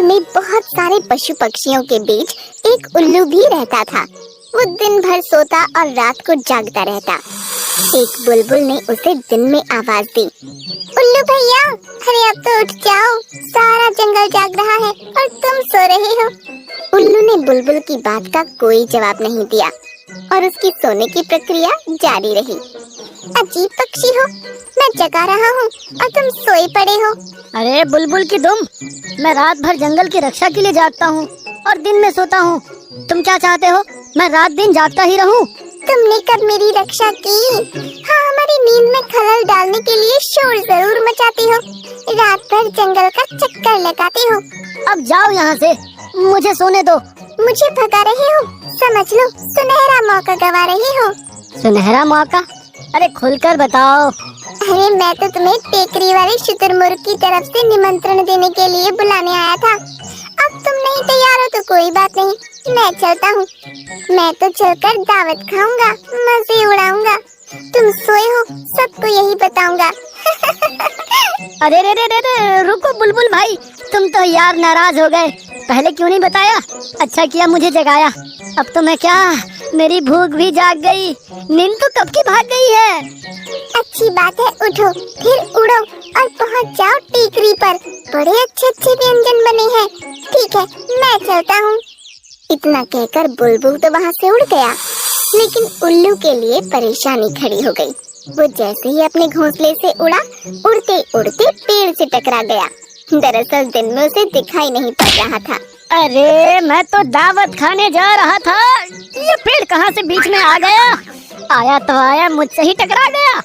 में बहुत सारे पशु पक्षियों के बीच एक उल्लू भी रहता था। वो दिन भर सोता और रात को जागता रहता। एक बुलबुल ने उसे दिन में आवाज दी, उल्लू भैया, अरे अब तो उठ जाओ, सारा जंगल जाग रहा है और तुम सो रहे हो। उल्लू ने बुलबुल की बात का कोई जवाब नहीं दिया और उसकी सोने की प्रक्रिया जारी रही। अजीब पक्षी हो, मैं जगा रहा हूँ और तुम सोए पड़े हो। अरे बुलबुल की दुम, मैं रात भर जंगल की रक्षा के लिए जागता हूँ और दिन में सोता हूँ। तुम क्या चाहते हो, मैं रात दिन जागता ही रहूँ? तुमने कब मेरी रक्षा की? हाँ, हमारी नींद में खलल डालने के लिए शोर जरूर मचाते हो, रात भर जंगल का चक्कर लगाते हो। अब जाओ यहाँ से, मुझे सोने दो। मुझे भगा रहे हो? समझ लो सुनहरा मौका गवा रहे हो। सुनहरा मौका? अरे खुलकर बताओ। अरे मैं तो तुम्हें टेकरी वाले शुतुरमुर्ग की तरफ से निमंत्रण देने के लिए बुलाने आया था। अब तुम नहीं तैयार हो तो कोई बात नहीं, मैं चलता हूँ। मैं तो चलकर दावत खाऊंगा, मजे उड़ाऊंगा। तुम सोए हो, सबको यही बताऊंगा। अरे रे रे रे रे, रुको बुलबुल भाई, तुम तो यार नाराज हो गए। पहले क्यों नहीं बताया? अच्छा किया मुझे जगाया। अब तो मैं क्या, मेरी भूख भी जाग गई, नींद तो कब की भाग गई है। अच्छी बात है, उठो फिर उड़ो और पहुंच जाओ टेकरी पर। बड़े अच्छे अच्छे व्यंजन बने हैं। ठीक है, मैं चलता हूँ। इतना कहकर बुलबुल तो वहाँ से उड़ गया, लेकिन उल्लू के लिए परेशानी खड़ी हो गई। वो जैसे ही अपने घोंसले से उड़ा, उड़ते उड़ते पेड़ से टकरा गया। दरअसल दिन में उसे दिखाई नहीं पड़ रहा था। अरे मैं तो दावत खाने जा रहा था, ये पेड़ कहाँ से बीच में आ गया? आया तो आया, मुझसे ही टकरा गया।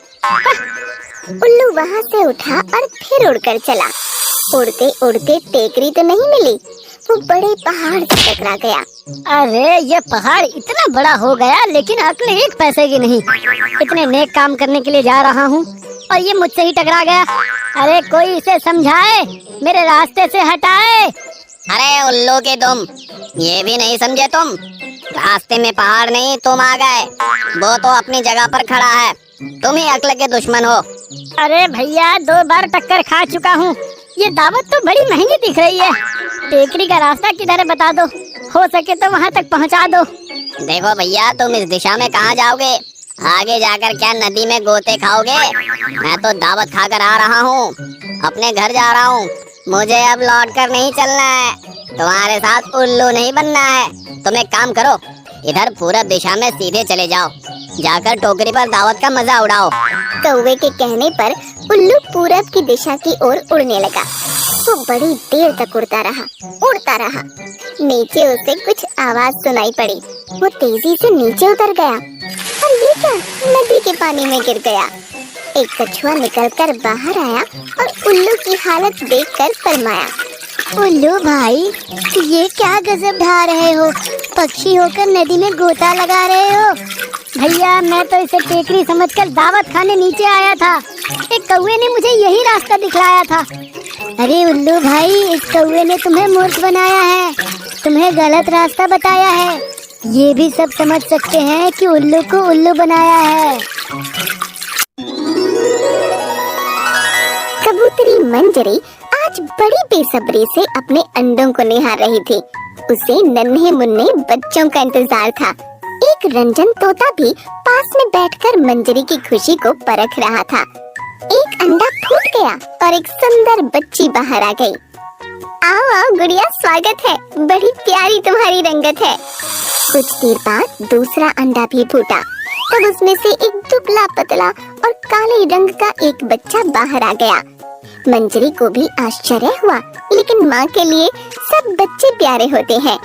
उल्लू वहाँ से उठा और फिर उड़कर चला। उड़ते उड़ते टेकरी तो नहीं मिली, वो बड़े पहाड़ से टकरा गया। अरे ये पहाड़ इतना बड़ा हो गया, लेकिन अक्ल एक पैसे की नहीं। इतने नेक काम करने के लिए जा रहा हूँ और ये मुझसे ही टकरा गया। अरे कोई इसे समझाए, मेरे रास्ते से हटाए। अरे उल्लू के तुम, ये भी नहीं समझे तुम? रास्ते में पहाड़ नहीं, तुम आ गए। वो तो अपनी जगह पर खड़ा है, तुम ही अक्ल के दुश्मन हो। अरे भैया, 2 बार टक्कर खा चुका हूँ। ये दावत तो बड़ी महंगी दिख रही है। टेकरी का रास्ता किधर है बता दो, हो सके तो वहाँ तक पहुँचा दो। देखो भैया, तुम इस दिशा में कहाँ जाओगे? आगे जाकर क्या नदी में गोते खाओगे? मैं तो दावत खाकर आ रहा हूँ, अपने घर जा रहा हूँ। मुझे अब लौट कर नहीं चलना है, तुम्हारे साथ उल्लू नहीं बनना है। तुम एक काम करो, इधर पूरब दिशा में सीधे चले जाओ, जाकर टोकरी पर दावत का मजा उड़ाओ। कौवे के कहने पर उल्लू पूरब की दिशा की ओर उड़ने लगा। वो बड़ी देर तक उड़ता रहा। नीचे उसे कुछ आवाज सुनाई पड़ी। वो तेजी से नीचे उतर गया और ये क्या, नदी के पानी में गिर गया। एक कछुआ निकलकर बाहर आया और उल्लू की हालत देखकर फरमाया, उल्लू भाई, ये क्या गजब ढा रहे हो? पक्षी होकर नदी में गोता लगा रहे हो? भैया मैं तो इसे टेकरी समझकर दावत खाने नीचे आया था। एक कौवे ने मुझे यही रास्ता दिखलाया था। अरे उल्लू भाई, इस कौवे ने तुम्हें मूर्ख बनाया है, तुम्हें गलत रास्ता बताया है। ये भी सब समझ सकते हैं कि उल्लू को उल्लू बनाया है। कबूतरी मंजरी आज बड़ी बेसब्री से अपने अंडों को निहार रही थी। उसे नन्हे मुन्ने बच्चों का इंतजार था। एक रंजन तोता भी पास में बैठकर मंजरी की खुशी को परख रहा था। एक अंडा फूट गया और एक सुंदर बच्ची बाहर आ गई। आओ आओ गुड़िया, स्वागत है, बड़ी प्यारी तुम्हारी रंगत है। कुछ देर बाद दूसरा अंडा भी फूटा। तब उसमें से एक दुबला पतला और काले रंग का एक बच्चा बाहर आ गया। मंजरी को भी आश्चर्य हुआ, लेकिन माँ के लिए सब बच्चे प्यारे होते हैं।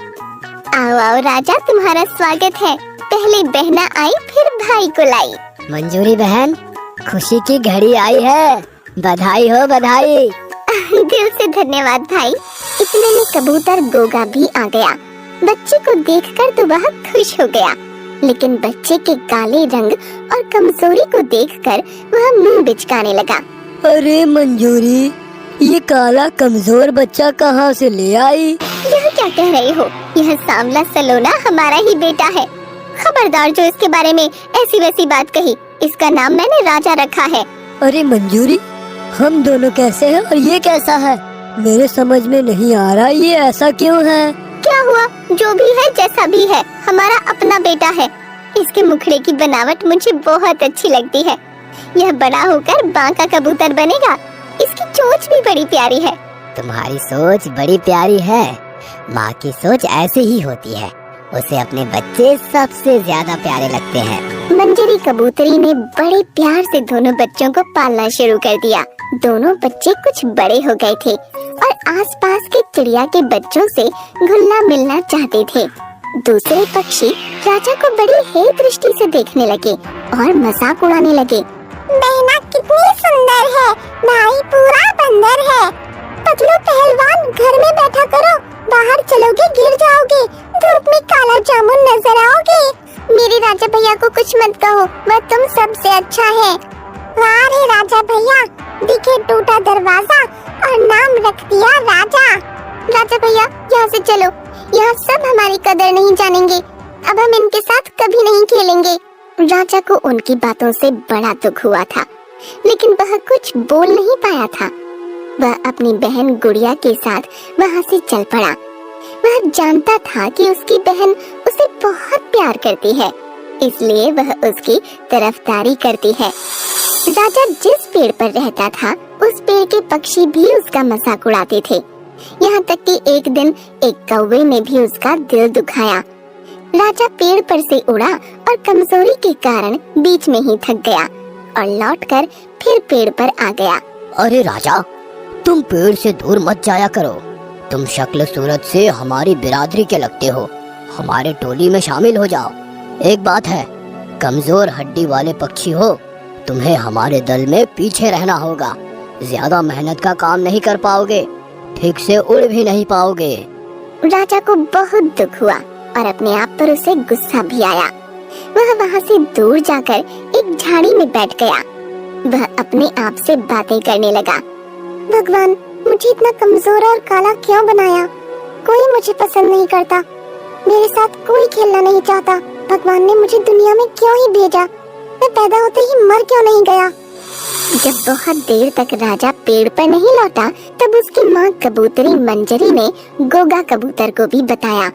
आओ आओ राजा, तुम्हारा स्वागत है। पहले बहना आई, फिर भाई को लाई। मंजूरी बहन, खुशी की घड़ी आई है, बधाई हो बधाई। दिल से धन्यवाद भाई। इतने में कबूतर गोगा भी आ गया। बच्चे को देखकर तो वह खुश हो गया, लेकिन बच्चे के काले रंग और कमजोरी को देखकर वह मुंह बिचकाने लगा। अरे मंजूरी, ये काला कमजोर बच्चा कहाँ से ले आई? यह क्या कह रहे हो? यह सांवला सलोना हमारा ही बेटा है। खबरदार जो इसके बारे में ऐसी वैसी बात कही। इसका नाम मैंने राजा रखा है। अरे मंजूरी, हम दोनों कैसे हैं और ये कैसा है? मेरे समझ में नहीं आ रहा ये ऐसा क्यों है। क्या हुआ? जो भी है जैसा भी है, हमारा अपना बेटा है। इसके मुखड़े की बनावट मुझे बहुत अच्छी लगती है। यह बड़ा होकर बांका कबूतर बनेगा। इसकी चोंच भी बड़ी प्यारी है। तुम्हारी सोच बड़ी प्यारी है। माँ की सोच ऐसे ही होती है, उसे अपने बच्चे सबसे ज्यादा प्यारे लगते हैं। मंजरी कबूतरी ने बड़े प्यार से दोनों बच्चों को पालना शुरू कर दिया। दोनों बच्चे कुछ बड़े हो गए थे और आसपास के चिड़िया के बच्चों से घुलना मिलना चाहते थे। दूसरे पक्षी राजा को बड़ी हेय दृष्टि से देखने लगे और मजाक उड़ाने लगे। बहना कितनी सुंदर है, भाई पूरा बंदर है। पतलू पहलवान घर में बैठा करो, बाहर चलोगे गिर जाओगे, धूप में काला जामुन नजर आओगे। मेरे राजा भैया को कुछ मत कहो, वह तुम सबसे अच्छा है। वाह रे राजा भैया, दिखे टूटा दरवाजा और नाम रख दिया राजा। राजा भैया यहाँ से चलो, यहाँ सब हमारी कदर नहीं जानेंगे। अब हम इनके साथ कभी नहीं खेलेंगे। राजा को उनकी बातों से बड़ा दुख हुआ था, लेकिन वह कुछ बोल नहीं पाया था। वह अपनी बहन गुड़िया के साथ वहाँ से चल पड़ा। वह जानता था कि उसकी बहन उसे बहुत प्यार करती है, इसलिए वह उसकी तरफदारी करती है। राजा जिस पेड़ पर रहता था, उस पेड़ के पक्षी भी उसका मजाक उड़ाते थे। यहाँ तक कि एक दिन एक कौवे ने भी उसका दिल दुखाया। राजा पेड़ पर से उड़ा और कमजोरी के कारण बीच में ही थक गया और लौटकर फिर पेड़ पर आ गया। अरे राजा, तुम पेड़ से दूर मत जाया करो। तुम शक्ल सूरत से हमारी बिरादरी के लगते हो। हमारे टोली में शामिल हो जाओ। एक बात है, कमजोर हड्डी वाले पक्षी हो, तुम्हें हमारे दल में पीछे रहना होगा। ज्यादा मेहनत का काम नहीं कर पाओगे, ठीक से उड़ भी नहीं पाओगे। राजा को बहुत दुख हुआ और अपने आप पर उसे गुस्सा भी आया। वह वहाँ से दूर जाकर एक झाड़ी में बैठ गया। वह अपने आप से बातें करने लगा। भगवान, मुझे इतना कमजोर और काला क्यों बनाया? कोई मुझे पसंद नहीं करता, मेरे साथ कोई खेलना नहीं चाहता। भगवान ने मुझे दुनिया में क्यों ही भेजा? मैं पैदा होते ही मर क्यों नहीं गया? जब बहुत देर तक राजा पेड़ पर नहीं लौटा, तब उसकी माँ कबूतरी मंजरी ने गोगा कबूतर को भी बताया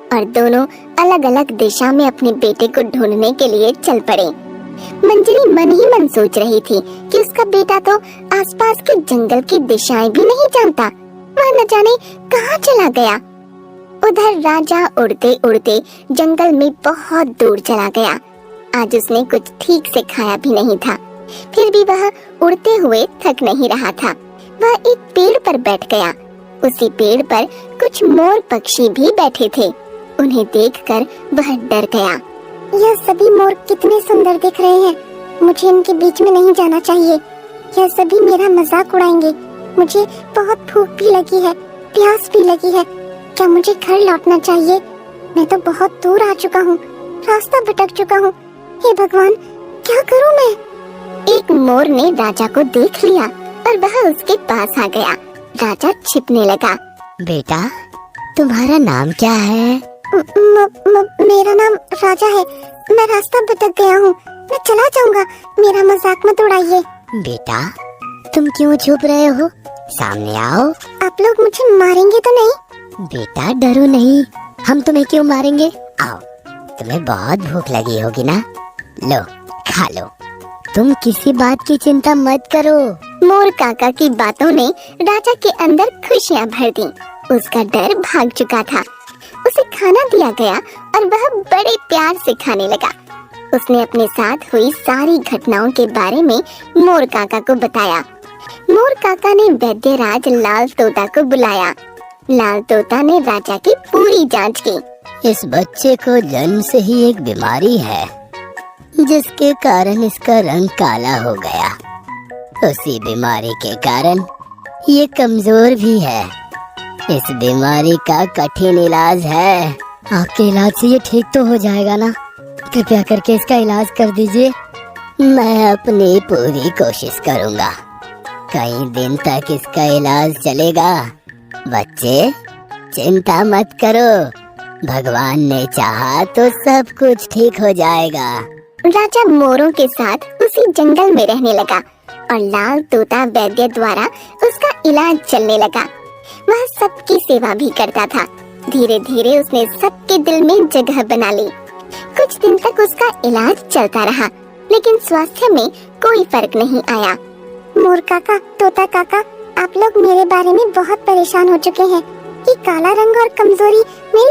और दोनों अलग अलग दिशा में अपने बेटे को ढूंढने के लिए चल पड़े। मंजरी मन ही मन सोच रही थी कि उसका बेटा तो आसपास के जंगल की दिशाएं भी नहीं जानता, वह न जाने कहाँ चला गया। उधर राजा उड़ते उड़ते जंगल में बहुत दूर चला गया। आज उसने कुछ ठीक से खाया भी नहीं था, फिर भी वह उड़ते हुए थक नहीं रहा था। वह एक पेड़ पर बैठ गया। उसी पेड़ पर कुछ मोर पक्षी भी बैठे थे। उन्हें देखकर वह डर गया। यह सभी मोर कितने सुंदर दिख रहे हैं, मुझे इनके बीच में नहीं जाना चाहिए। यह सभी मेरा मजाक उड़ाएंगे। मुझे बहुत भूख भी लगी है, प्यास भी लगी है। क्या मुझे घर लौटना चाहिए? मैं तो बहुत दूर आ चुका हूँ, रास्ता भटक चुका हूँ। हे भगवान, क्या करूँ मैं? एक मोर ने राजा को देख लिया और वह उसके पास आ गया। राजा छिपने लगा। बेटा, तुम्हारा नाम क्या है? मेरा नाम राजा है। मैं रास्ता भटक गया हूँ, मैं चला जाऊंगा, मेरा मजाक मत उड़ाइए। बेटा, तुम क्यों छुप रहे हो? सामने आओ। आप लोग मुझे मारेंगे तो नहीं? बेटा डरो नहीं, हम तुम्हें क्यों मारेंगे? आओ, तुम्हें बहुत भूख लगी होगी ना, लो खा लो। तुम किसी बात की चिंता मत करो। मोर काका की बातों ने राजा के अंदर खुशियाँ भर दी। उसका डर भाग चुका था। उसे खाना दिया गया और वह बड़े प्यार से खाने लगा। उसने अपने साथ हुई सारी घटनाओं के बारे में मोर काका को बताया। मोर काका ने वैद्यराज लाल तोता को बुलाया। लाल तोता ने राजा की पूरी जांच की। इस बच्चे को जन्म से ही एक बीमारी है, जिसके कारण इसका रंग काला हो गया। उसी बीमारी के कारण ये कमजोर भी है। इस बीमारी का कठिन इलाज है। आपके इलाज से ये ठीक तो हो जाएगा ना? कृपया करके इसका इलाज कर दीजिए। मैं अपनी पूरी कोशिश करूँगा। कई दिन तक इसका इलाज चलेगा। बच्चे चिंता मत करो, भगवान ने चाहा तो सब कुछ ठीक हो जाएगा। राजा मोरों के साथ उसी जंगल में रहने लगा और लाल तोता वैद्य द्वारा उसका इलाज चलने लगा। वह सबकी सेवा भी करता था। धीरे धीरे उसने सबके दिल में जगह बना ली। कुछ दिन तक उसका इलाज चलता रहा, लेकिन स्वास्थ्य में कोई फर्क नहीं आया। मोर काका, तोता काका, आप लोग मेरे बारे में बहुत परेशान हो चुके हैं कि काला रंग और कमजोरी मेरी